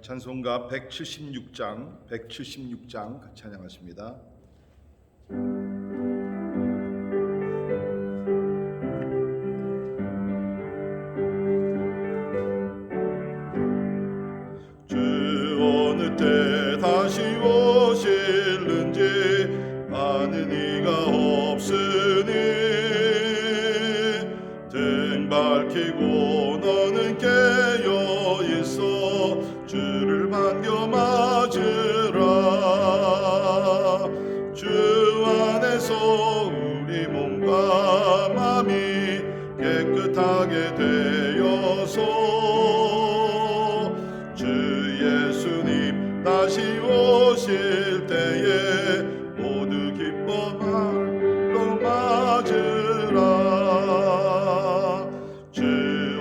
찬송가 176장 같이 찬양하십니다. 주 어느 때 다시 오실는지 아는 이가 없으니 등 밝히고 너는 깨어 있어 주를 반겨 맞으라. 주 안에서 우리 몸과 마음이 깨끗하게 되어서 주 예수님 다시 오실 때에 모두 기뻐 말로 맞으라. 주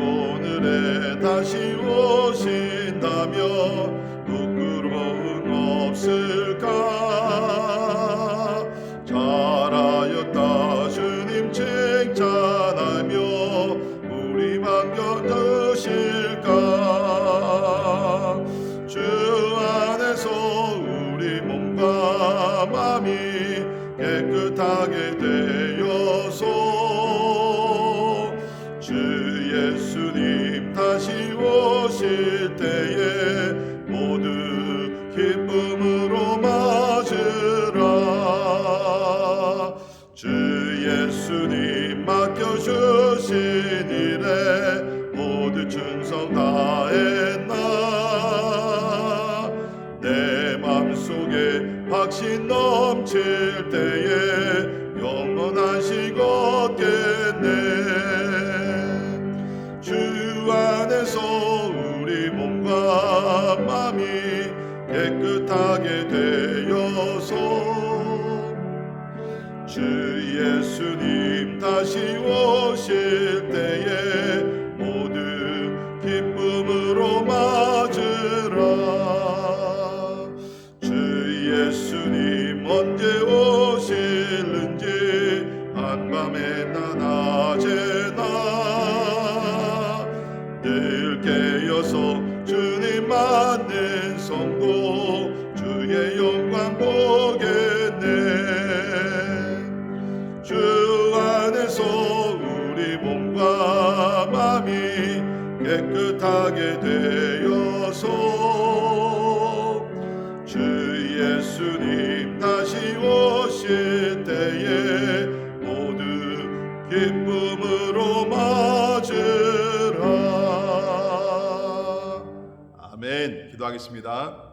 오늘에 다시 오신다면 부끄러움 없을까. 잘하였다 주님 칭찬하며 우리 반겨드실까. 주 안에서 우리 몸과 마음이 깨끗하게 되어서 주 예수님 다시 오실 때에 모두 기쁨으로 맞으라. 주 예수님 맡겨주신 일에 모두 충성 다했나. 내 맘속에 확신 넘칠 때에 영원한 식 얻겠네. 주 안에서 우리 몸과 마음이 깨끗하게 되어서 주 예수님 다시 오실 때에 모두 기쁨으로 맞으라. 주 예수님 언제 오실는지 한밤에나 낮에나 늘 깨어서 주님 맞는 성도 주의 영광 보겠네. 주 안에서 우리 몸과 마음이 깨끗하게 되어서 주 예수님 다시 오실 때에 모두 기쁨으로 맞으라. 아멘. 기도하겠습니다.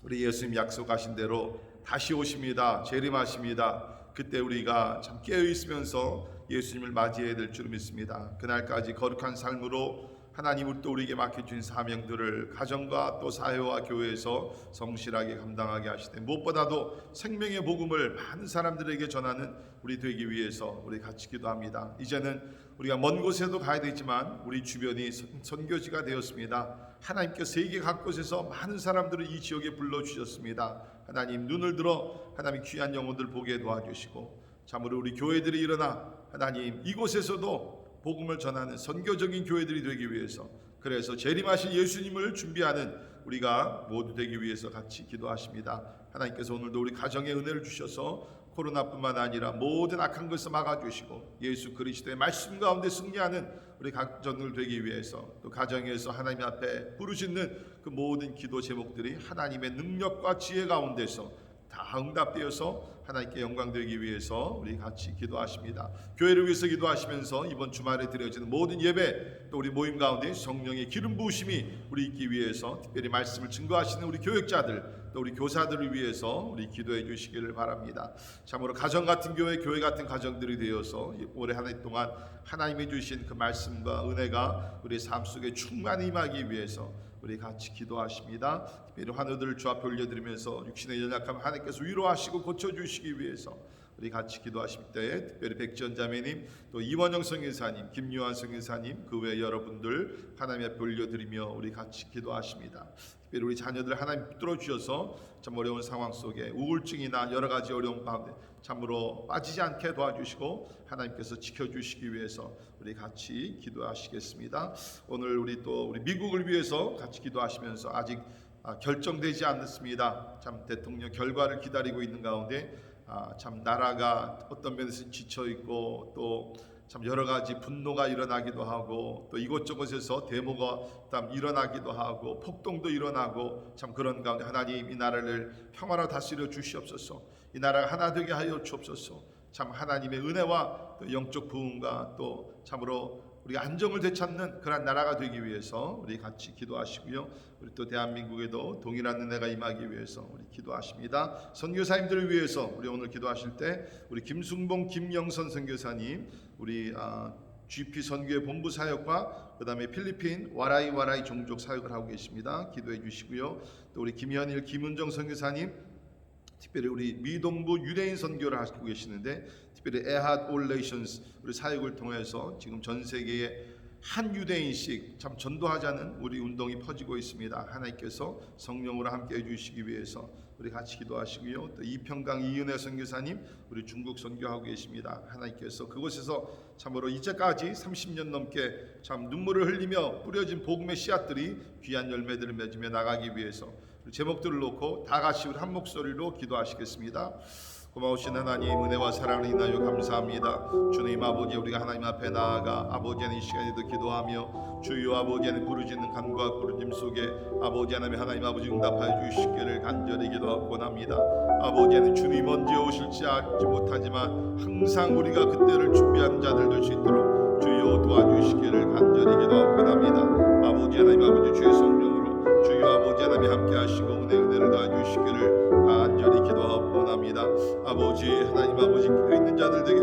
우리 예수님 약속하신 대로 다시 오십니다. 재림하십니다. 그때 우리가 참 깨어있으면서 예수님을 맞이해야 될 줄 믿습니다. 그날까지 거룩한 삶으로 하나님을 또 우리에게 맡겨준 사명들을 가정과 또 사회와 교회에서 성실하게 감당하게 하시되 무엇보다도 생명의 복음을 많은 사람들에게 전하는 우리 되기 위해서 우리 같이 기도합니다. 이제는 우리가 먼 곳에도 가야 되지만 우리 주변이 선교지가 되었습니다. 하나님께서 세계 각곳에서 많은 사람들을 이 지역에 불러주셨습니다. 하나님 눈을 들어 하나님 귀한 영혼들 보게 도와주시고 참으로 우리 교회들이 일어나 하나님 이곳에서도 복음을 전하는 선교적인 교회들이 되기 위해서 그래서 재림하신 예수님을 준비하는 우리가 모두 되기 위해서 같이 기도하십니다. 하나님께서 오늘도 우리 가정에 은혜를 주셔서 코로나뿐만 아니라 모든 악한 것을 막아주시고 예수 그리스도의 말씀 가운데 승리하는 우리 가정들 되기 위해서 또 가정에서 하나님 앞에 부르짖는 그 모든 기도 제목들이 하나님의 능력과 지혜 가운데서 다 응답되어서 하나님께 영광 되기 위해서 우리 같이 기도하십니다. 교회를 위해서 기도하시면서 이번 주말에 드려지는 모든 예배 또 우리 모임 가운데 성령의 기름 부으심이 우리 있기 위해서 특별히 말씀을 증거하시는 우리 교역자들 또 우리 교사들을 위해서 우리 기도해 주시기를 바랍니다. 참으로 가정 같은 교회 같은 가정들이 되어서 올해 한 해 동안 하나님이 주신 그 말씀과 은혜가 우리 삶 속에 충만히 임하기 위해서 우리 같이 기도하십니다. 특별히 환우들을 주 앞에 올려드리면서 육신의 연약함 하나님께서 위로하시고 고쳐주시기 위해서 우리 같이 기도하실 때에 특별히 백지연 자매님 또 이원영 성교사님 김유한 성교사님 그 외 여러분들 하나님 앞에 올려드리며 우리 같이 기도하십니다. 특별히 우리 자녀들 하나님 붙들어 주셔서 참 어려운 상황 속에 우울증이나 여러 가지 어려운 가운데 참으로 빠지지 않게 도와주시고 하나님께서 지켜주시기 위해서 우리 같이 기도하시겠습니다. 오늘 우리 미국을 위해서 같이 기도하시면서 아직 결정되지 않았습니다. 참 대통령 결과를 기다리고 있는 가운데 참 나라가 어떤 면에서 지쳐 있고 또 참 여러 가지 분노가 일어나기도 하고 또 이곳저곳에서 데모가 일어나기도 하고 폭동도 일어나고 참 그런 가운데 하나님 이 나라를 평화로 다스려 주시옵소서. 이 나라가 하나 되게 하여 주옵소서. 참 하나님의 은혜와 또 영적 부흥과 또 참으로 우리가 안정을 되찾는 그런 나라가 되기 위해서 우리 같이 기도하시고요. 우리 또 대한민국에도 동일한 은혜가 임하기 위해서 우리 기도하십니다. 선교사님들을 위해서 우리 오늘 기도하실 때 우리 김순봉 김영선 선교사님, 우리 GP 선교회 본부 사역과 그 다음에 필리핀 와라이 종족 사역을 하고 계십니다. 기도해 주시고요. 또 우리 김현일 김은정 선교사님, 특별히 우리 미동부 유대인 선교를 하고 계시는데 특별히 에핫 올레이션스 우리 사역을 통해서 지금 전 세계에 한 유대인씩 참 전도하자는 우리 운동이 퍼지고 있습니다. 하나님께서 성령으로 함께 해주시기 위해서 우리 같이 기도하시고요. 또 이평강 이은혜 선교사님 우리 중국 선교하고 계십니다. 하나님께서 그곳에서 참으로 이제까지 30년 넘게 참 눈물을 흘리며 뿌려진 복음의 씨앗들이 귀한 열매들을 맺으며 나가기 위해서 제목들을 놓고 다 같이 우리 한 목소리로 기도하시겠습니다. 고마우신 하나님 은혜와 사랑을 인하여 감사합니다. 주님 아버지 우리가 하나님 앞에 나아가 아버지 하나님 이 시간에도 기도하며 주여 아버지 하나님 부르짖는 간구와 부르짐 속에 아버지 하나님 아버지 응답하여 주시기를 간절히 기도하고 합니다. 아버지 하나님 주님 언제 오실지 알지 못하지만 항상 우리가 그때를 준비하는 자들 될 수 있도록 주여 도와주시기를 간절히 기도하고 합니다. 아버지 하나님 아버지 주의 성령으로 주여 아버지 하나님 함께 하시고 은혜를 도와주시기를 간절히 기도하고 합니다. 아버지 하나님 아버지 교회 있는 자들 되게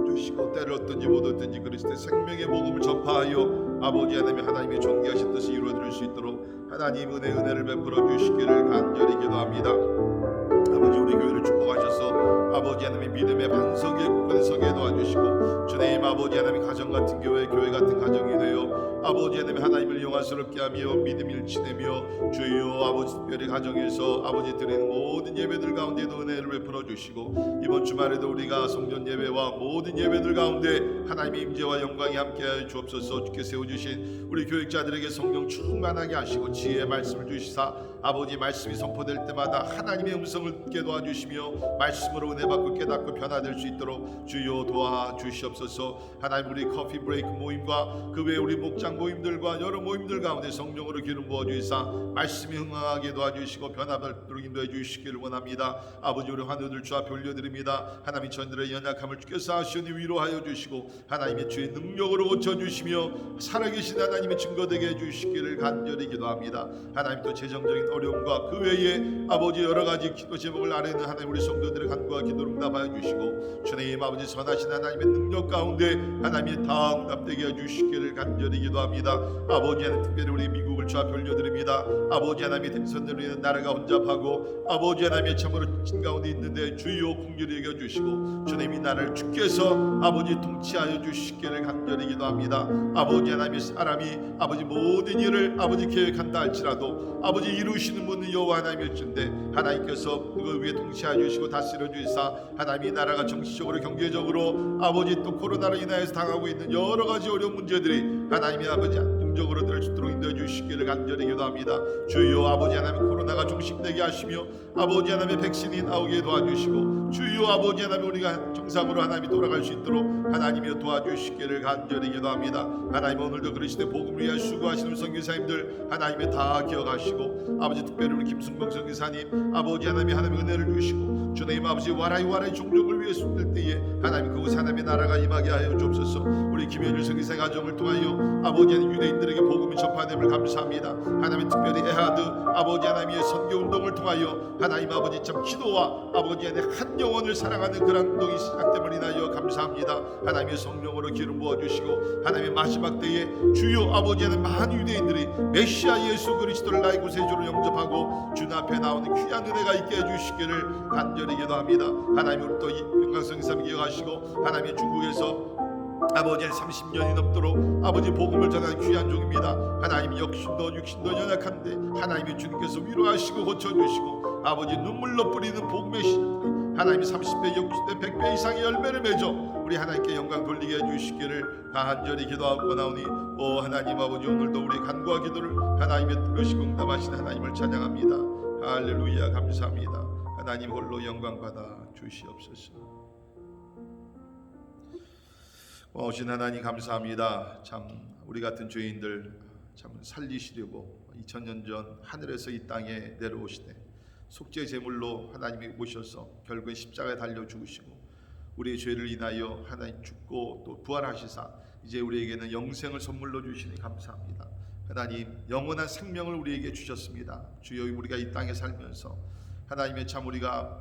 주시고 때를 얻든지 못 얻든지 그리스도의 생명의 복음을 전파하여 아버지 하나님의 존귀하신 뜻이 이루어질 수 있도록 하나님 은혜를 베풀어 주시기를 간절히 기도합니다. 아버지 우리 교회를 축복하셔서 아버지 하나님의 믿음의 반석에 굳건히 서게 도와주시고 주님 아버지 하나님 가정 같은 교회 같은 가정이 되어 아버지 하나님을 영화스럽게 하며 믿음 일치되며 주여 아버지 특별히 가정에서 아버지 드리는 모든 예배들 가운데도 은혜를 베풀어 주시고 이번 주말에도 우리가 성전 예배와 모든 예배들 가운데 하나님의 임재와 영광이 함께하여 주옵소서. 주께 세워주신 우리 교육자들에게 성령 충만하게 하시고 지혜의 말씀을 주시사 아버지 말씀이 선포될 때마다 하나님의 음성을 듣게 도와주시며 말씀으로 은혜 받고 깨닫고 변화될 수 있도록 주여 도와주시옵소서. 하나님 우리 커피 브레이크 모임과 그 외에 우리 목장 모임들과 여러 모임들 가운데 성령으로 기름 부어주시사 말씀이 흥황하게 도와주시고 변화받도록 인도해 주시기를 원합니다. 아버지 우리 환우들 주 앞에 올려드립니다. 하나님 저희들의 연약함을 주께서 하시니 위로하여 주시고 하나님의 주의 능력으로 고쳐주시며 살아계신 하나님의 증거되게 해주시기를 간절히 기도합니다. 하나님 또 재정적인 어려움과 그 외에 아버지 여러가지 기도 제목을 아뢰는 하나님 우리 성도들의 간구와 기도를 응답하여 주시고 주님 아버지 선하신 하나님의 능력 가운데 하나님의 다 응답되게 해주시기를 간절히 기도합니다. 아버지 하나님 특별히 우리 미국을 주 앞에 올려드립니다. 아버지 하나님의 대선으로 인한 나라가 혼잡하고 아버지 하나님의 참으로 진 가운데 있는데 주여 긍휼히 여겨주시고 주님 이 나라를 주께서 아버지 통치하여 주시기를 간절히 기도합니다. 아버지 하나님의 사람이 아버지 모든 일을 아버지 계획한다 할지라도 아버지 이루시는 분은 여호와 하나님일진데 하나님께서 그걸 위해 통치하여 주시고 다스려 주시사 하나님 이 나라가 정치적으로 경제적으로 아버지 또 코로나로 인하여서 당하고 있는 여러 가지 어려운 문제들이 하나님이 아버지 안정적으로 될 수 있도록 인도해 주시기를 간절히 기도합니다. 주여 아버지 하나님 코로나가 종식되게 하시며 아버지 하나님의 백신이 나오게 도와주시고 주여 아버지 하나님 우리가 정상으로 하나님이 돌아갈 수 있도록 하나님이 도와주시기를 간절히 기도합니다. 하나님 오늘도 그리스도의 복음을 위하여 수고하시는 선교사님들 하나님이 다 기억하시고 아버지 특별히 우리 김승봉 선교사님 아버지 하나님이 은혜를 주시고 주님 아버지 와라이 종족을 위해 숨길 때에 하나님 그곳에 하나님의 나라가 임하게 하여 주옵소서. 우리 김현일 선교사 가정을 통하여 아버지 하나님 유대인들에게 복음이 전파됨을 감사합니다. 하나님 특별히 에하드 아버지 하나님의 선교운동을 통하여 하나님 아버지 참 기도와 아버지 하나님 한 영혼을 사랑하는 그런 운동이 시작됨을 인하여 감사합니다. 하나님의 성령으로 기름 부어주시고 하나님의 마지막 때에 주여 아버지 하나님 많은 유대인들이 메시아 예수 그리스도를 나의 구세주로 영접하고 주님 앞에 나오는 귀한 은혜가 있게 해주시기를 간절히 기도합니다. 하나님 우리 또 영광성삼 기억하시고 하나님의 중국에서 아버지 30년이 넘도록 아버지 복음을 전하는 귀한 종입니다. 하나님 육신도 연약한데 하나님의 주님께서 위로하시고 고쳐주시고 아버지 눈물로 뿌리는 복음의 신 하나님이 30배, 60배, 100배 이상의 열매를 맺어 우리 하나님께 영광 돌리게 해주시기를 간절히 기도하고 나오니 오 하나님 아버지, 오늘도 우리의 간구와 기도를 하나님의 들으시고 응답하신 하나님을 찬양합니다. 할렐루야, 감사합니다. 하나님 홀로 영광 받아 주시옵소서. 오신 하나님 감사합니다. 참 우리 같은 죄인들 참 살리시려고 2000년 전 하늘에서 이 땅에 내려오시되 속죄 제물로 하나님이 오셔서 결국은 십자가에 달려 죽으시고 우리의 죄를 인하여 하나님 죽고 또 부활하시사 이제 우리에게는 영생을 선물로 주시니 감사합니다. 하나님 영원한 생명을 우리에게 주셨습니다. 주여, 우리가 이 땅에 살면서 하나님의 참 우리가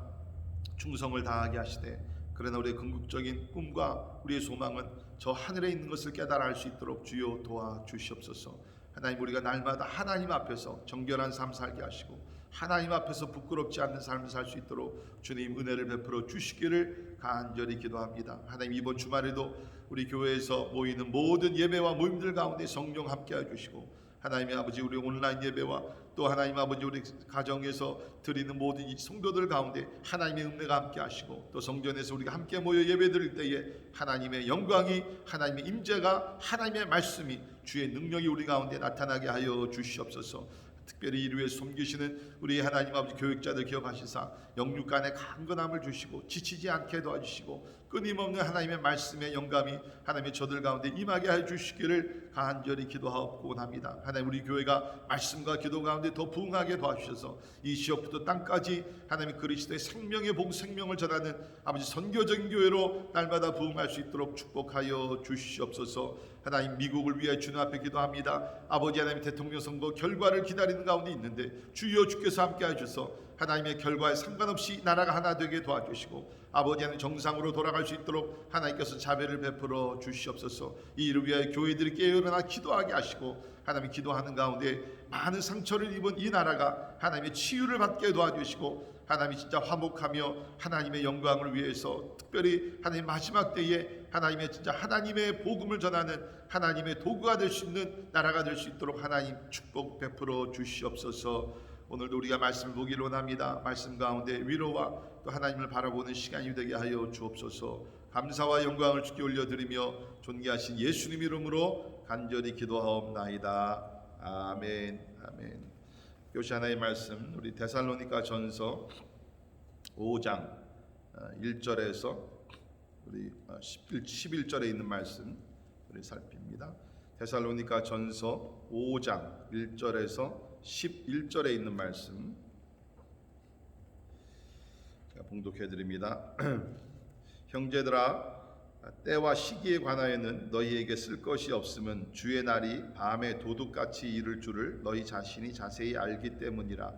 충성을 다하게 하시되 그러나 우리의 궁극적인 꿈과 우리의 소망은 저 하늘에 있는 것을 깨달아 알 수 있도록 주여 도와주시옵소서. 하나님, 우리가 날마다 하나님 앞에서 정결한 삶 살게 하시고 하나님 앞에서 부끄럽지 않는 삶을 살 수 있도록 주님 은혜를 베풀어 주시기를 간절히 기도합니다. 하나님, 이번 주말에도 우리 교회에서 모이는 모든 예배와 모임들 가운데 성령 함께해 주시고 하나님의 아버지, 우리 온라인 예배와 또 하나님 아버지 우리 가정에서 드리는 모든 이 성도들 가운데 하나님의 은혜가 함께 하시고 또 성전에서 우리가 함께 모여 예배 드릴 때에 하나님의 영광이, 하나님의 임재가, 하나님의 말씀이, 주의 능력이 우리 가운데 나타나게 하여 주시옵소서. 특별히 이를 위해 섬기시는 우리 하나님 아버지 교육자들 기억하시사 영육간의 강건함을 주시고 지치지 않게 도와주시고 끊임없는 하나님의 말씀의 영감이 하나님의 저들 가운데 임하게 해 주시기를 간절히 기도하옵고 합니다. 하나님, 우리 교회가 말씀과 기도 가운데 더 부흥하게 도와주셔서 이 지역부터 땅까지 하나님 그리스도의 생명의 복, 생명을 전하는 아버지 선교적인 교회로 날마다 부흥할 수 있도록 축복하여 주시옵소서. 하나님, 미국을 위해 주님 앞에 기도합니다. 아버지 하나님, 대통령 선거 결과를 기다리는 가운데 있는데 주여 주께서 함께 하셔서 하나님의 결과에 상관없이 나라가 하나 되게 도와주시고 아버지 하나님 정상으로 돌아갈 수 있도록 하나님께서 자비를 베풀어 주시옵소서. 이 일을 위하여 교회들이 깨어나 기도하게 하시고 하나님, 기도하는 가운데 많은 상처를 입은 이 나라가 하나님의 치유를 받게 도와주시고 하나님이 진짜 화목하며 하나님의 영광을 위해서 특별히 하나님 마지막 때에 하나님의 진짜 하나님의 복음을 전하는 하나님의 도구가 될 수 있는 나라가 될 수 있도록 하나님 축복 베풀어 주시옵소서. 오늘도 우리가 말씀을 보기를 원합니다. 말씀 가운데 위로와 또 하나님을 바라보는 시간이 되게 하여 주옵소서. 감사와 영광을 주께 올려드리며 존귀하신 예수님 이름으로 간절히 기도하옵나이다. 아멘. 아멘. 교시 하나의 말씀, 우리 데살로니가 전서 5장 1절에서 우리 11절에 있는 말씀 우리 살핍니다. 데살로니가 전서 5장 1절에서 11절에 있는 말씀 제가 봉독해 드립니다. 형제들아, 때와 시기에 관하여는 너희에게 쓸 것이 없음은 주의 날이 밤에 도둑같이 이를 줄을 너희 자신이 자세히 알기 때문이라.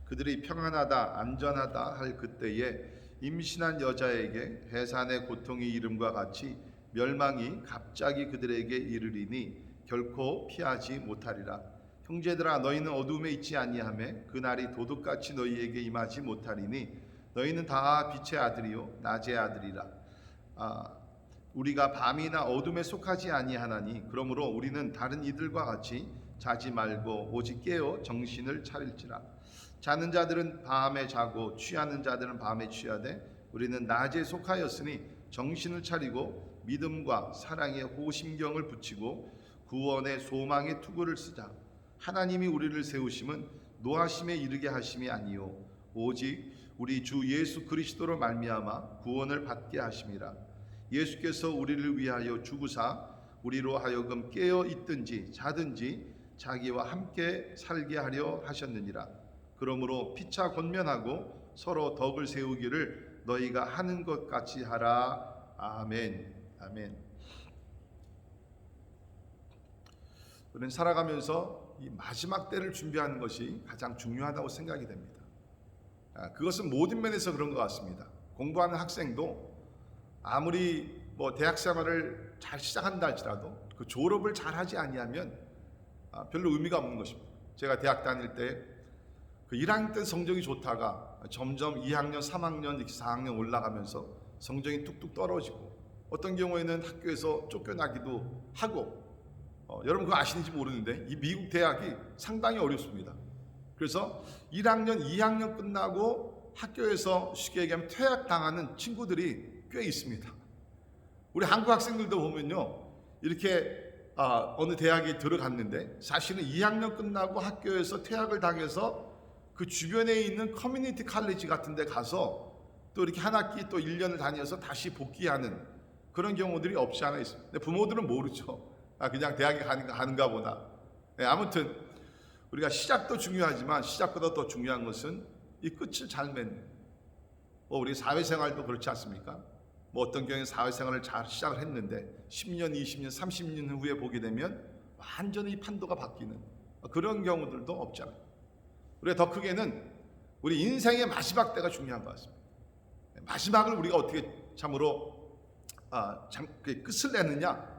그들이 평안하다 안전하다 할 그때에 임신한 여자에게 해산의 고통이 이름과 같이 멸망이 갑자기 그들에게 이르리니 결코 피하지 못하리라. 형제들아, 너희는 어둠에 있지 아니하매 그 날이 도둑같이 너희에게 임하지 못하리니 너희는 다 빛의 아들이요 낮의 아들이라. 우리가 밤이나 어둠에 속하지 아니하나니 그러므로 우리는 다른 이들과 같이 자지 말고 오직 깨어 정신을 차릴지라. 자는 자들은 밤에 자고 취하는 자들은 밤에 취하되 우리는 낮에 속하였으니 정신을 차리고 믿음과 사랑의 호심경을 붙이고 구원의 소망의 투구를 쓰자. 하나님이 우리를 세우심은 노하심에 이르게 하심이 아니요 오직 우리 주 예수 그리스도로 말미암아 구원을 받게 하심이라. 예수께서 우리를 위하여 죽으사 우리로 하여금 깨어 있든지 자든지 자기와 함께 살게 하려 하셨느니라. 그러므로 피차 권면하고 서로 덕을 세우기를 너희가 하는 것 같이 하라. 아멘. 아멘. 우리는 살아가면서 이 마지막 때를 준비하는 것이 가장 중요하다고 생각이 됩니다. 그것은 모든 면에서 그런 것 같습니다. 공부하는 학생도 아무리 대학 생활을 잘 시작한다 할지라도 그 졸업을 잘 하지 아니하면 별로 의미가 없는 것입니다. 제가 대학 다닐 때 그 1학년 때 성적이 좋다가 점점 2학년, 3학년, 4학년 올라가면서 성적이 뚝뚝 떨어지고 어떤 경우에는 학교에서 쫓겨나기도 하고 여러분 그거 아시는지 모르는데 이 미국 대학이 상당히 어렵습니다. 그래서 1학년, 2학년 끝나고 학교에서 쉽게 얘기하면 퇴학당하는 친구들이 꽤 있습니다. 우리 한국 학생들도 보면요, 이렇게 어느 대학에 들어갔는데 사실은 2학년 끝나고 학교에서 퇴학을 당해서 그 주변에 있는 커뮤니티 칼리지 같은 데 가서 또 이렇게 한 학기 또 1년을 다녀서 다시 복귀하는 그런 경우들이 없지 않아 있습니다. 근데 부모들은 모르죠. 그냥 대학에 가는가 보다. 네, 아무튼 우리가 시작도 중요하지만 시작보다 더 중요한 것은 이 끝을 잘 맺는, 우리 사회생활도 그렇지 않습니까? 어떤 경우에 사회생활을 잘 시작을 했는데 10년, 20년, 30년 후에 보게 되면 완전히 판도가 바뀌는 그런 경우들도 없잖아요. 우리가 더 크게는 우리 인생의 마지막 때가 중요한 것 같습니다. 마지막을 우리가 어떻게 참으로 끝을 내느냐.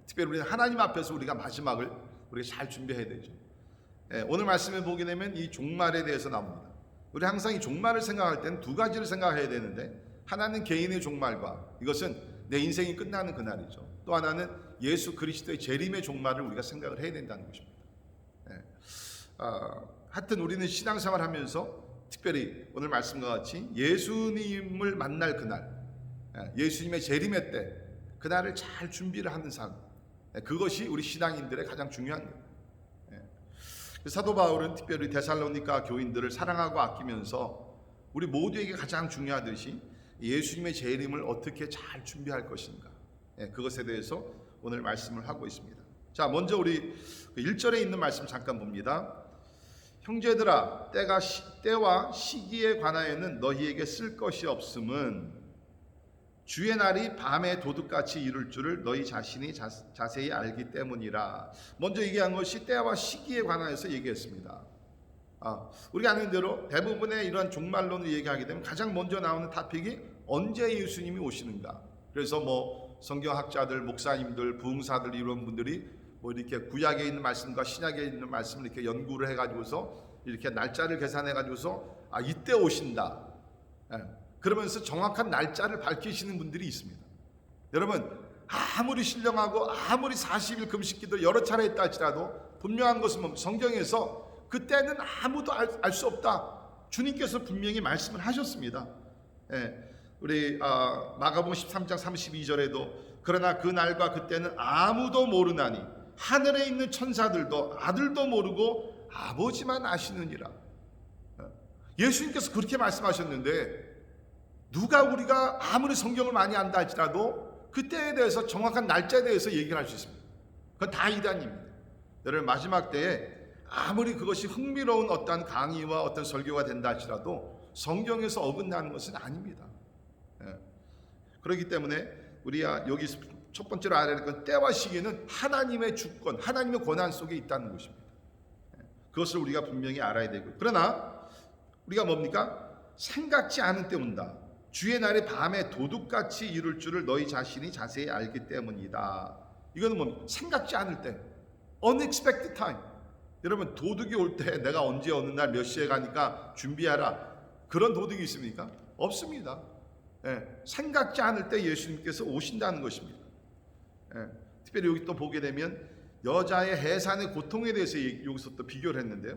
특별히 우리는 하나님 앞에서 우리가 마지막을 우리가 잘 준비해야 되죠. 오늘 말씀을 보게 되면 이 종말에 대해서 나옵니다. 우리 항상 이 종말을 생각할 때는 두 가지를 생각해야 되는데, 하나는 개인의 종말과 이것은 내 인생이 끝나는 그날이죠. 또 하나는 예수 그리스도의 재림의 종말을 우리가 생각을 해야 된다는 것입니다. 하여튼 우리는 신앙생활 하면서 특별히 오늘 말씀과 같이 예수님을 만날 그날, 예수님의 재림의 때 그날을 잘 준비를 하는 삶, 그것이 우리 신앙인들의 가장 중요한 거예요. 사도 바울은 특별히 데살로니가 교인들을 사랑하고 아끼면서 우리 모두에게 가장 중요하듯이 예수님의 재림을 어떻게 잘 준비할 것인가, 그것에 대해서 오늘 말씀을 하고 있습니다. 자, 먼저 우리 1절에 있는 말씀 잠깐 봅니다. 형제들아, 때와 시기에 관하여는 너희에게 쓸 것이 없음은 주의 날이 밤에 도둑같이 이룰 줄을 너희 자신이 자세히 알기 때문이라. 먼저 얘기한 것이 때와 시기에 관하여서 얘기했습니다. 우리가 아는 대로 대부분의 이러한 종말론을 얘기하게 되면 가장 먼저 나오는 토픽이 언제 예수님이 오시는가. 그래서 성경학자들, 목사님들, 부흥사들 이런 분들이 이렇게 구약에 있는 말씀과 신약에 있는 말씀을 이렇게 연구를 해가지고서 이렇게 날짜를 계산해가지고서 이때 오신다. 그러면서 정확한 날짜를 밝히시는 분들이 있습니다. 여러분, 아무리 신령하고 아무리 40일 금식기도 여러 차례 했다 할지라도 분명한 것은 성경에서 그때는 아무도 알 수 없다. 주님께서 분명히 말씀을 하셨습니다. 우리 마가복음 13장 32절에도 그러나 그 날과 그때는 아무도 모르나니 하늘에 있는 천사들도 아들도 모르고 아버지만 아시느니라. 예수님께서 그렇게 말씀하셨는데 누가 우리가 아무리 성경을 많이 안다 할지라도 그때에 대해서 정확한 날짜에 대해서 얘기를 할 수 있습니다. 그건 다 이단입니다. 여러분, 마지막 때에 아무리 그것이 흥미로운 어떤 강의와 어떤 설교가 된다 할지라도 성경에서 어긋나는 것은 아닙니다. 그렇기 때문에 우리가 여기 첫 번째로 알아야 할 건 때와 시기는 하나님의 주권, 하나님의 권한 속에 있다는 것입니다. 그것을 우리가 분명히 알아야 되고, 그러나 우리가 뭡니까? 생각지 않은 때 온다. 주의 날이 밤에 도둑같이 이룰 줄을 너희 자신이 자세히 알기 때문이다. 이거는 뭡니까? 생각지 않을 때, unexpected time. 여러분, 도둑이 올 때 내가 언제 어느 날 몇 시에 가니까 준비하라, 그런 도둑이 있습니까? 없습니다. 생각지 않을 때 예수님께서 오신다는 것입니다. 특별히 여기 또 보게 되면 여자의 해산의 고통에 대해서 여기서 또 비교를 했는데요.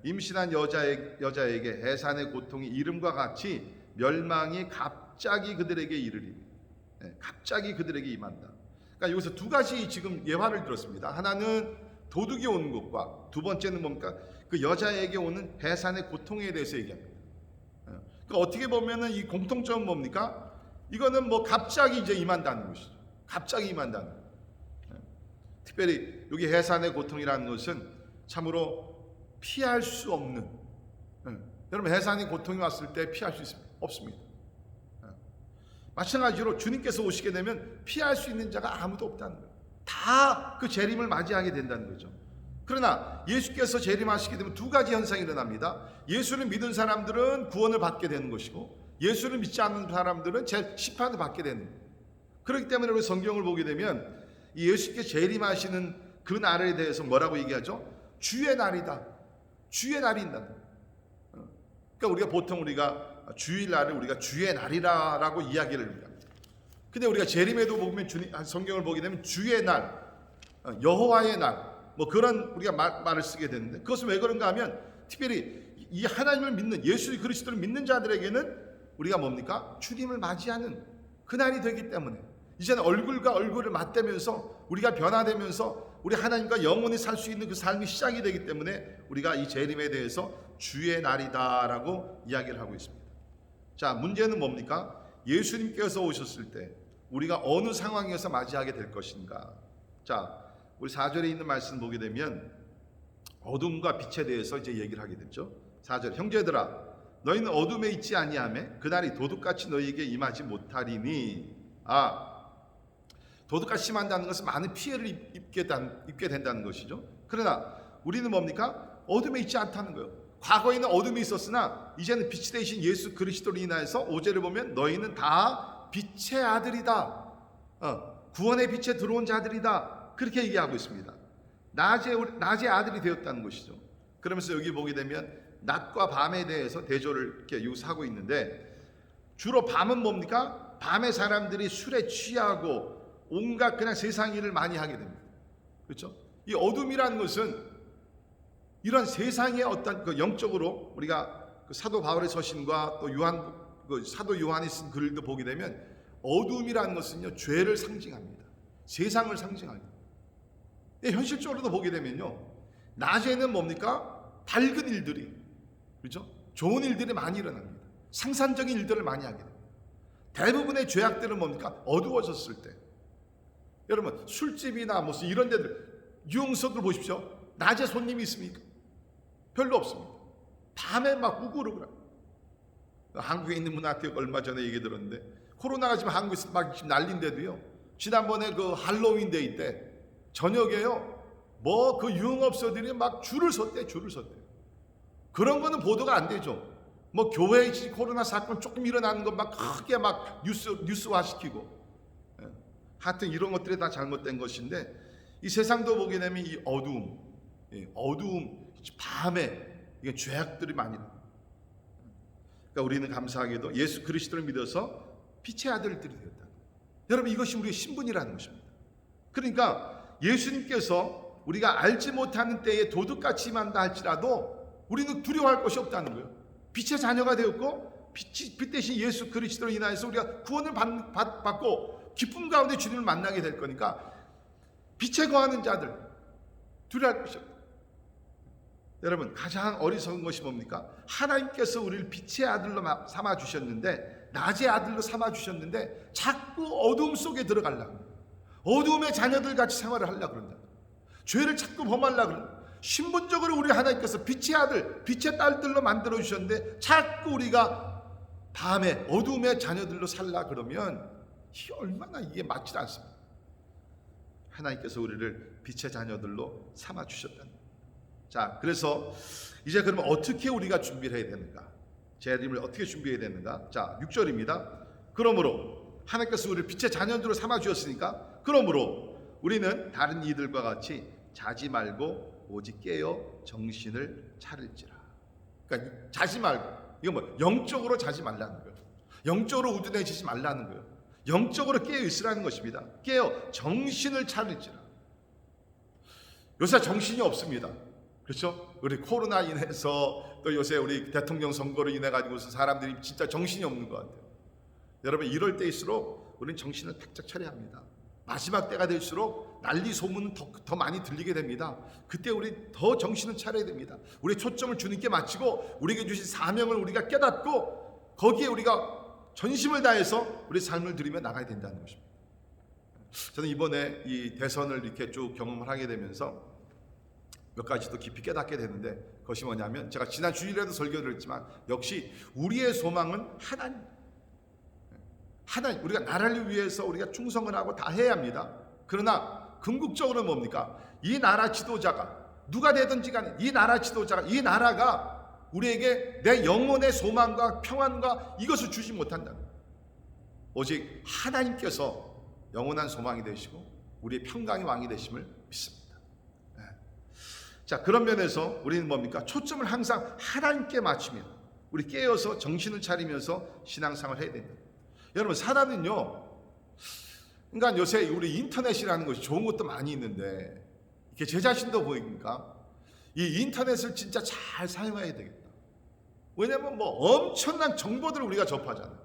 임신한 여자에게 해산의 고통이 이름과 같이 멸망이 갑자기 그들에게 이르리니, 갑자기 그들에게 임한다. 그러니까 여기서 두 가지 지금 예화를 들었습니다. 하나는 도둑이 오는 것과 두 번째는 뭡니까? 그 여자에게 오는 해산의 고통에 대해서 얘기합니다. 그러니까 어떻게 보면은 이 공통점은 뭡니까? 이거는 갑자기 이제 임한다는 것이죠. 갑자기 임한다는. 특별히 여기 해산의 고통이라는 것은 참으로 피할 수 없는. 여러분, 해산의 고통이 왔을 때 피할 수 있습니다? 없습니다. 마찬가지로 주님께서 오시게 되면 피할 수 있는 자가 아무도 없다는 거예요. 다 그 재림을 맞이하게 된다는 거죠. 그러나 예수께서 재림하시게 되면 두 가지 현상이 일어납니다. 예수를 믿은 사람들은 구원을 받게 되는 것이고, 예수를 믿지 않는 사람들은 심판을 받게 되는 거예요. 그렇기 때문에 우리 성경을 보게 되면 이 예수께서 재림하시는 그 날에 대해서 뭐라고 얘기하죠? 주의 날이다. 주의 날인다. 그러니까 우리가 보통 주일날을 우리가 주의 날이라고 이야기를 합니다. 근데 우리가 재림에도 보면 성경을 보게 되면 주의 날, 여호와의 날, 그런 우리가 말을 쓰게 되는데, 그것은 왜 그런가 하면 특별히 이 하나님을 믿는 예수 그리스도를 믿는 자들에게는 우리가 뭡니까? 주님을 맞이하는 그날이 되기 때문에 이제는 얼굴과 얼굴을 맞대면서 우리가 변화되면서 우리 하나님과 영원히 살 수 있는 그 삶이 시작이 되기 때문에 우리가 이 재림에 대해서 주의 날이다라고 이야기를 하고 있습니다. 자, 문제는 뭡니까? 예수님께서 오셨을 때 우리가 어느 상황에서 맞이하게 될 것인가? 자, 우리 4절에 있는 말씀 보게 되면 어둠과 빛에 대해서 이제 얘기를 하게 되죠. 4절, 형제들아 너희는 어둠에 있지 아니하매 그날이 도둑같이 너희에게 임하지 못하리니. 도둑같이 임한다는 것은 많은 피해를 입게 된다는 것이죠. 그러나 우리는 뭡니까? 어둠에 있지 않다는 거예요. 과거에는 어둠이 있었으나 이제는 빛이 되신 예수 그리스도로 인하여서 5절을 보면 너희는 다 빛의 아들이다. 구원의 빛에 들어온 자들이다. 그렇게 얘기하고 있습니다. 낮의 아들이 되었다는 것이죠. 그러면서 여기 보게 되면 낮과 밤에 대해서 대조를 이렇게 유사하고 있는데 주로 밤은 뭡니까? 밤에 사람들이 술에 취하고 온갖 그냥 세상 일을 많이 하게 됩니다. 그렇죠? 이 어둠이라는 것은 이런 세상의 어떤 그 영적으로 우리가 그 사도 바울의 서신과 또 사도 요한이 쓴 글도 보게 되면 어둠이라는 것은요 죄를 상징합니다. 세상을 상징합니다. 현실적으로도 보게 되면요 낮에는 뭡니까? 밝은 일들이 그렇죠? 좋은 일들이 많이 일어납니다. 생산적인 일들을 많이 하게 됩니다. 대부분의 죄악들은 뭡니까? 어두워졌을 때. 여러분 술집이나 무슨 이런 데들 유흥소들 보십시오. 낮에 손님이 있습니까? 별로 없습니다. 밤에 막 우글우글해요. 한국에 있는 분한테 얼마 전에 얘기 들었는데 코로나가 지금 한국에서 막 지금 난린데도요. 지난번에 그 할로윈 데이 때 저녁에요. 뭐 그 유흥업소들이 막 줄을 섰대. 그런 거는 보도가 안 되죠. 뭐 교회에 코로나 사건 조금 일어나는 것 막 크게 막 뉴스화시키고. 하여튼 이런 것들이 다 잘못된 것인데 이 세상도 보게 되면 이 어두움, 밤에 이게 죄악들이 많이 나. 그러니까 우리는 감사하게도 예수 그리스도를 믿어서 빛의 아들들이 되었다. 여러분 이것이 우리의 신분이라는 것입니다. 그러니까 예수님께서 우리가 알지 못하는 때에 도둑같이 임한다 할지라도 우리는 두려워할 것이 없다는 거예요. 빛의 자녀가 되었고 빛 대신 예수 그리스도로 인하여서 우리가 구원을 받고 기쁨 가운데 주님을 만나게 될 거니까 빛에 거하는 자들 두려워할 것이 없다. 여러분 가장 어리석은 것이 뭡니까? 하나님께서 우리를 빛의 아들로 삼아 주셨는데 낮의 아들로 삼아 주셨는데 자꾸 어둠 속에 들어가려고 어둠의 자녀들 같이 생활을 하려고 그런다. 죄를 자꾸 범하려고 그런다. 신분적으로 우리 하나님께서 빛의 아들, 빛의 딸들로 만들어 주셨는데 자꾸 우리가 밤에 어둠의 자녀들로 살라 그러면 이게 얼마나 이게 맞지 않습니다. 하나님께서 우리를 빛의 자녀들로 삼아 주셨다는 거예요. 자, 그래서 이제 그러면 어떻게 우리가 준비를 해야 되는가? 재림을 어떻게 준비해야 되는가? 자, 6절입니다. 그러므로 하나님께서 우리를 빛의 자녀들로 삼아 주셨으니까 그러므로 우리는 다른 이들과 같이 자지 말고 오직 깨어 정신을 차릴지라. 그러니까 자지 말고 이거 뭐 영적으로 자지 말라는 거예요. 영적으로 우둔해지지 말라는 거예요. 영적으로 깨어 있으라는 것입니다. 깨어 정신을 차릴지라. 요새 정신이 없습니다. 그렇죠? 우리 코로나 인해서 또 요새 우리 대통령 선거로 인해 가지고서 사람들이 진짜 정신이 없는 것 같아요. 여러분 이럴 때일수록 우리는 정신을 바짝 차려야 합니다. 마지막 때가 될수록 난리 소문은 더 많이 들리게 됩니다. 그때 우리 더 정신을 차려야 됩니다. 우리의 초점을 주님께 맞추고 우리에게 주신 사명을 우리가 깨닫고 거기에 우리가 전심을 다해서 우리 삶을 드리며 나가야 된다는 것입니다. 저는 이번에 이 대선을 이렇게 쭉 경험을 하게 되면서 몇 가지 더 깊이 깨닫게 되는데 그것이 뭐냐면 제가 지난 주일에도 설교를 했지만 역시 우리의 소망은 하나님, 우리가 나라를 위해서 우리가 충성을 하고 다 해야 합니다. 그러나 궁극적으로 뭡니까? 이 나라 지도자가 누가 되든지 간에 이 나라 지도자가 이 나라가 우리에게 내 영혼의 소망과 평안과 이것을 주지 못한다. 오직 하나님께서 영원한 소망이 되시고 우리의 평강의 왕이 되심을 믿습니다. 자, 그런 면에서 우리는 뭡니까? 초점을 항상 하나님께 맞추며 우리 깨어서 정신을 차리면서 신앙생활을 해야 됩니다. 여러분 사람은요, 그러니까 요새 우리 인터넷이라는 것이 좋은 것도 많이 있는데 이렇게 제 자신도 보이니까 이 인터넷을 진짜 잘 사용해야 되겠다. 왜냐하면 뭐 엄청난 정보들을 우리가 접하잖아요.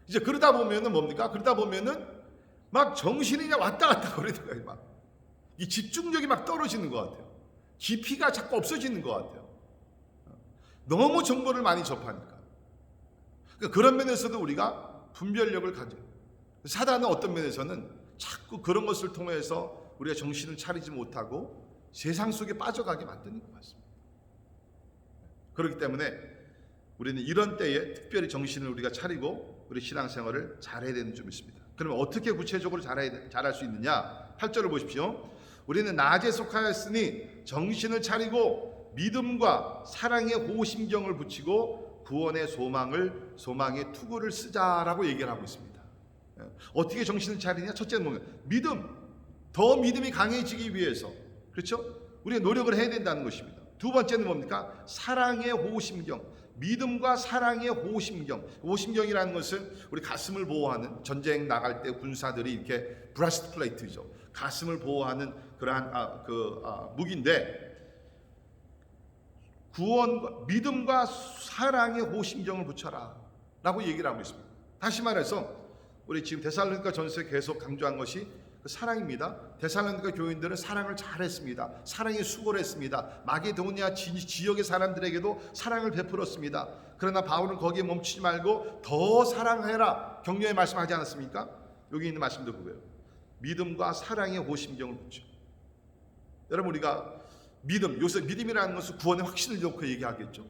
이제 그러다 보면은 뭡니까? 그러다 보면은 막 정신이 그냥 왔다 갔다 거리는 거예요. 막 이 집중력이 막 떨어지는 것 같아요. 깊이가 자꾸 없어지는 것 같아요. 너무 정보를 많이 접하니까. 그러니까 그런 면에서도 우리가 분별력을 가져요. 사단은 어떤 면에서는 자꾸 그런 것을 통해서 우리가 정신을 차리지 못하고 세상 속에 빠져가게 만드는 것 같습니다. 그렇기 때문에 우리는 이런 때에 특별히 정신을 우리가 차리고 우리 신앙생활을 잘해야 되는 점이 있습니다. 그러면 어떻게 구체적으로 잘할 수 있느냐? 8절을 보십시오. 우리는 낮에 속하였으니 정신을 차리고 믿음과 사랑의 호심경을 붙이고 구원의 소망의 투구를 쓰자라고 얘기를 하고 있습니다. 어떻게 정신을 차리냐? 첫째는 뭐냐? 믿음. 더 믿음이 강해지기 위해서, 그렇죠? 우리가 노력을 해야 된다는 것입니다. 두 번째는 뭡니까? 사랑의 호심경. 믿음과 사랑의 호심경. 호심경이라는 것은 우리 가슴을 보호하는, 전쟁 나갈 때 군사들이 이렇게 브레스트 플레이트죠. 가슴을 보호하는 그러한 무기인데, 구원, 믿음과 사랑의 호심경을 붙여라 라고 얘기를 하고 있습니다. 다시 말해서 우리 지금 데살로니가 전서에 계속 강조한 것이 그 사랑입니다. 데살로니가 교인들은 사랑을 잘했습니다. 사랑의 수고를 했습니다. 마게도니아 지역의 사람들에게도 사랑을 베풀었습니다. 그러나 바울은 거기에 멈추지 말고 더 사랑해라 격려의 말씀하지 않았습니까? 여기 있는 말씀도 그거예요. 믿음과 사랑의 호심경을 붙여. 여러분, 우리가 믿음, 요새 믿음이라는 것은 구원의 확신을 놓고 얘기하겠죠.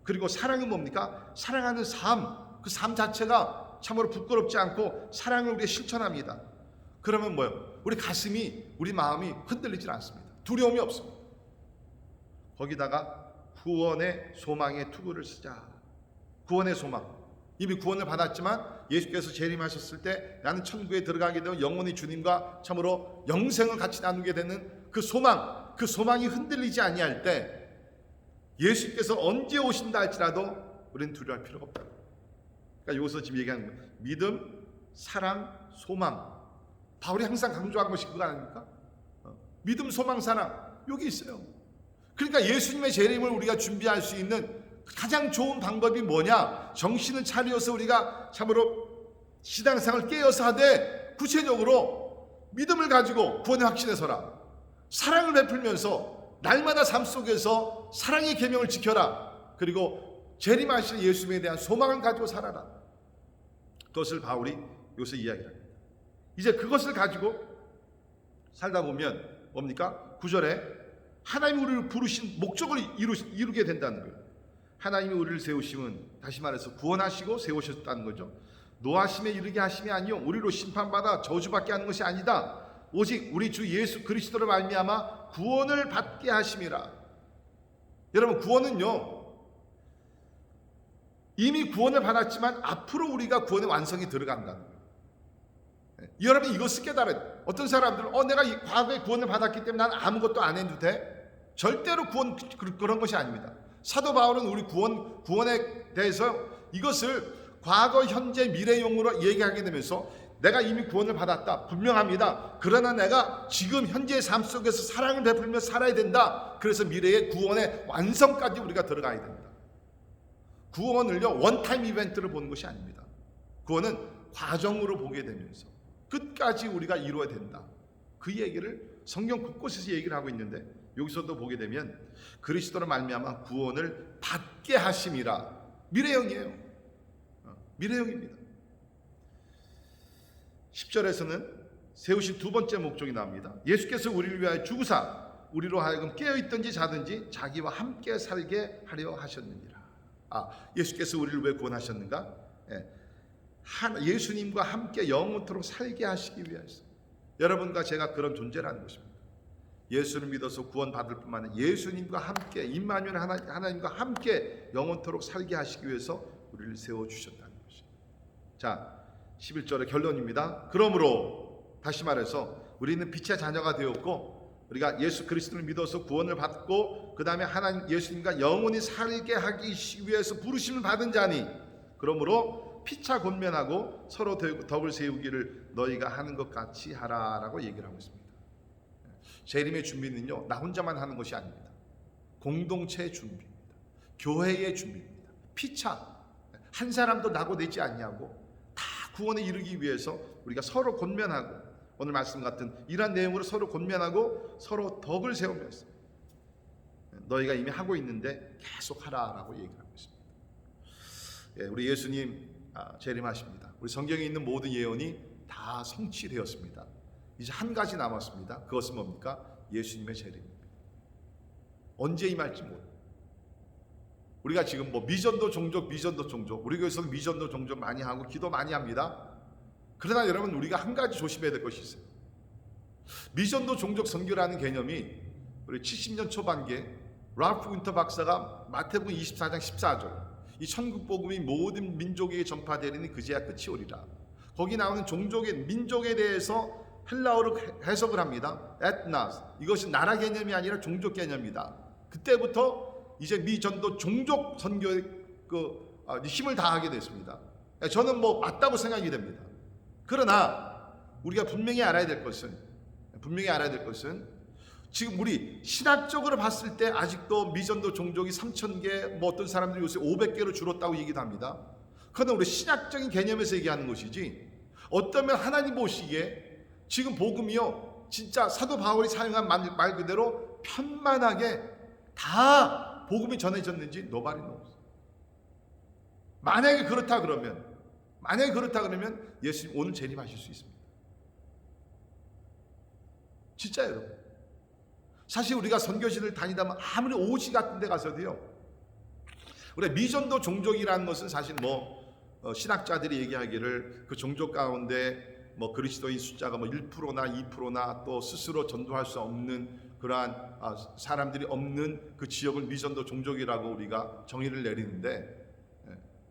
그리고 사랑은 뭡니까? 사랑하는 삶, 그 삶 자체가 참으로 부끄럽지 않고 사랑을 우리가 실천합니다. 그러면 뭐예요? 우리 가슴이, 우리 마음이 흔들리질 않습니다. 두려움이 없습니다. 거기다가 구원의 소망의 투구를 쓰자. 구원의 소망. 이미 구원을 받았지만 예수께서 재림하셨을 때 나는 천국에 들어가게 되면 영원히 주님과 참으로 영생을 같이 나누게 되는 그 소망, 그 소망이 흔들리지 아니할 때 예수께서 언제 오신다 할지라도 우리는 두려워할 필요가 없다. 그러니까 여기서 지금 얘기하는 거예요. 믿음, 사랑, 소망. 바울이 항상 강조한 것이 그거 아닙니까? 믿음, 소망, 사랑. 여기 있어요. 그러니까 예수님의 재림을 우리가 준비할 수 있는 가장 좋은 방법이 뭐냐? 정신을 차려서 우리가 참으로 신앙생활을 깨어서 하되 구체적으로 믿음을 가지고 구원의 확신에 서라. 사랑을 베풀면서 날마다 삶 속에서 사랑의 계명을 지켜라. 그리고 재림하실 예수님에 대한 소망을 가지고 살아라. 그것을 바울이 여기서 이야기합니다. 이제 그것을 가지고 살다 보면 뭡니까? 9절에 하나님이 우리를 부르신 목적을 이루게 된다는 거예요. 하나님이 우리를 세우심은 다시 말해서 구원하시고 세우셨다는 거죠. 노하심에 이르게 하심이 아니요 우리로 심판받아 저주받게 하는 것이 아니다. 오직 우리 주 예수 그리스도로 말미암아 구원을 받게 하심이라. 여러분, 구원은요 이미 구원을 받았지만 앞으로 우리가 구원의 완성이 들어간다는 거예요. 여러분, 이것을 깨달아요. 어떤 사람들은 내가 과거에 구원을 받았기 때문에 난 아무것도 안 해도 돼. 절대로 구원 그런 것이 아닙니다. 사도 바울은 우리 구원에 대해서 이것을 과거, 현재, 미래용으로 얘기하게 되면서 내가 이미 구원을 받았다. 분명합니다. 그러나 내가 지금 현재의 삶 속에서 사랑을 베풀며 살아야 된다. 그래서 미래의 구원의 완성까지 우리가 들어가야 됩니다. 구원을요 원타임 이벤트를 보는 것이 아닙니다. 구원은 과정으로 보게 되면서 끝까지 우리가 이루어야 된다. 그 얘기를 성경 곳곳에서 얘기를 하고 있는데 여기서도 보게 되면 그리스도로 말미암아 구원을 받게 하심이라. 미래형이에요. 미래형입니다. 10절에서는 세우신 두 번째 목적이 나옵니다. 예수께서 우리를 위하여 죽으사 우리로 하여금 깨어있든지 자든지 자기와 함께 살게 하려 하셨느니라. 예수께서 우리를 왜 구원하셨는가? 예수님과 함께 영원토록 살게 하시기 위해서. 여러분과 제가 그런 존재라는 것입니다. 예수를 믿어서 구원받을 뿐만 아니라 예수님과 함께 임마누엘 하나님과 함께 영원토록 살게 하시기 위해서 우리를 세워주셨다는 것입니다. 자, 11절의 결론입니다. 그러므로 다시 말해서 우리는 빛의 자녀가 되었고 우리가 예수 그리스도를 믿어서 구원을 받고 그 다음에 하나님 예수님과 영원히 살게 하기 위해서 부르심을 받은 자니 그러므로 피차 권면하고 서로 덕을 세우기를 너희가 하는 것 같이 하라라고 얘기를 하고 있습니다. 재림의 준비는요 나 혼자만 하는 것이 아닙니다. 공동체의 준비입니다. 교회의 준비입니다. 피차 한 사람도 낙오되지 않냐고 다 구원에 이르기 위해서 우리가 서로 권면하고, 오늘 말씀 같은 이러한 내용으로 서로 권면하고 서로 덕을 세우면서 너희가 이미 하고 있는데 계속 하라라고 얘기하고 있습니다. 우리 예수님 재림하십니다. 우리 성경에 있는 모든 예언이 다 성취되었습니다. 이제 한 가지 남았습니다. 그것은 뭡니까? 예수님의 재림입니다. 언제 임할지 모릅니다. 우리가 지금 미전도 종족 우리 교회에서 미전도 종족 많이 하고 기도 많이 합니다. 그러나 여러분, 우리가 한 가지 조심해야 될 것이 있어요. 미전도 종족 선교라는 개념이 우리 70년 초반기에 랄프 윈터 박사가 마태복음 24장 14절, 이 천국 복음이 모든 민족에게 전파되리니 그제야 끝이 오리라. 거기 나오는 종족의 민족에 대해서 헬라어로 해석을 합니다. 에트나스. 이것이 나라 개념이 아니라 종족 개념이다. 그때부터 이제 미전도 종족 선교에 힘을 다하게 됐습니다. 저는 맞다고 생각이 됩니다. 그러나 우리가 분명히 알아야 될 것은 지금 우리 신학적으로 봤을 때 아직도 미전도 종족이 3,000개, 어떤 사람들이 요새 500개로 줄었다고 얘기도 합니다. 그러나 우리 신학적인 개념에서 얘기하는 것이지, 어쩌면 하나님 보시기에 지금 복음이요, 진짜 사도 바울이 사용한 말 그대로 편만하게 다 복음이 전해졌는지 nobody knows. 만약에 그렇다 그러면 예수님 오늘 재림하실 수 있습니다. 진짜 여러분, 사실 우리가 선교지를 다니다면 아무리 오지 같은 데 가서도요, 우리 미전도 종족이라는 것은 사실 신학자들이 얘기하기를 그 종족 가운데 그리스도인 숫자가 1%나 2%나 또 스스로 전도할 수 없는 그러한 사람들이 없는 그 지역을 미전도 종족이라고 우리가 정의를 내리는데,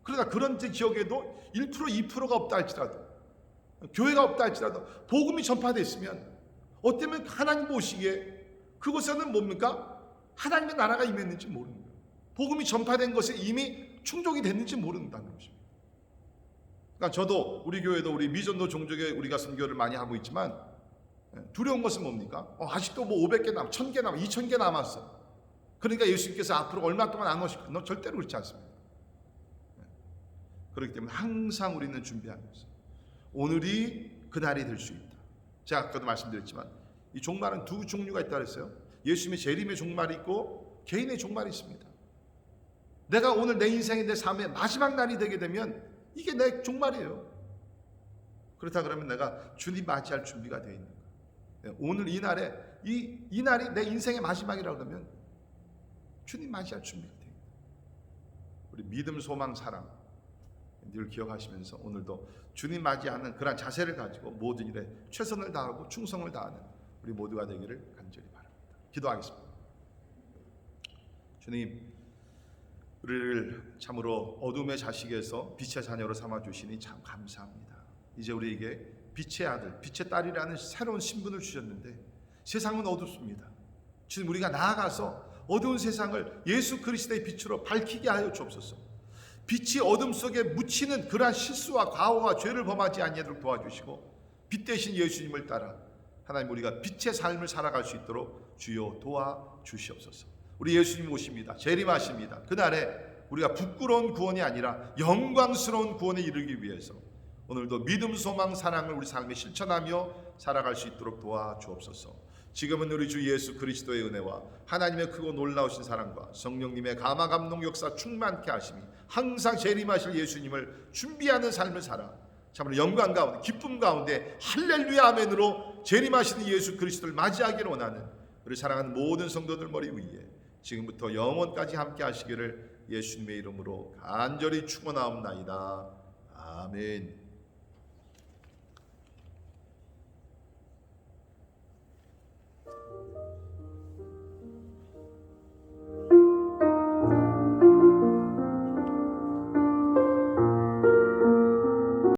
그러나 그런 지역에도 1%, 2%가 없다 할지라도, 교회가 없다 할지라도 복음이 전파됐으면 어쩌면 하나님 보시기에 그곳에는 뭡니까? 하나님의 나라가 임했는지 모르는 거예요. 복음이 전파된 것에 이미 충족이 됐는지 모른다는 것입니다. 그러니까 저도 우리 교회도 우리 미전도 종족에 우리가 선교를 많이 하고 있지만 두려운 것은 뭡니까? 아직도 500개 1000개 2000개 남았어. 그러니까 예수님께서 앞으로 얼마 동안 안 오실 거예요? 절대로 그렇지 않습니다. 그렇기 때문에 항상 우리는 준비하면서 오늘이 그날이 될 수 있다. 제가 아까도 말씀드렸지만 이 종말은 두 종류가 있다 그랬어요. 예수님의 재림의 종말이 있고 개인의 종말이 있습니다. 내가 오늘 내 인생의 내 삶의 마지막 날이 되게 되면 이게 내 종말이에요. 그렇다 그러면 내가 주님 맞이할 준비가 되어 있는 거예요. 오늘 이 날에 이 날이 내 인생의 마지막이라고 그러면 주님 맞이할 준비가 되어 있는 거예요. 우리 믿음, 소망, 사랑 늘 기억하시면서 오늘도 주님 맞이하는 그런 자세를 가지고 모든 일에 최선을 다하고 충성을 다하는 우리 모두가 되기를 간절히 바랍니다. 기도하겠습니다. 주님, 우리를 참으로 어둠의 자식에서 빛의 자녀로 삼아주시니 참 감사합니다. 이제 우리에게 빛의 아들, 빛의 딸이라는 새로운 신분을 주셨는데 세상은 어둡습니다. 주님, 우리가 나아가서 어두운 세상을 예수 그리스도의 빛으로 밝히게 하여 주옵소서. 빛이 어둠 속에 묻히는 그러한 실수와 과오와 죄를 범하지 않도록 도와주시고, 빛 대신 예수님을 따라 하나님 우리가 빛의 삶을 살아갈 수 있도록 주여 도와주시옵소서. 우리 예수님 오십니다. 재림하십니다. 그날에 우리가 부끄러운 구원이 아니라 영광스러운 구원에 이르기 위해서 오늘도 믿음, 소망, 사랑을 우리 삶에 실천하며 살아갈 수 있도록 도와주옵소서. 지금은 우리 주 예수 그리스도의 은혜와 하나님의 크고 놀라우신 사랑과 성령님의 감화 감동 역사 충만케 하심이 항상 재림하실 예수님을 준비하는 삶을 살아 참으로 영광 가운데 기쁨 가운데 할렐루야 아멘으로 재림하시는 예수 그리스도를 맞이하기를 원하는 우리 사랑하는 모든 성도들 머리 위에 지금부터 영원까지 함께 하시기를 예수님의 이름으로 간절히 축원하옵나이다. 아멘.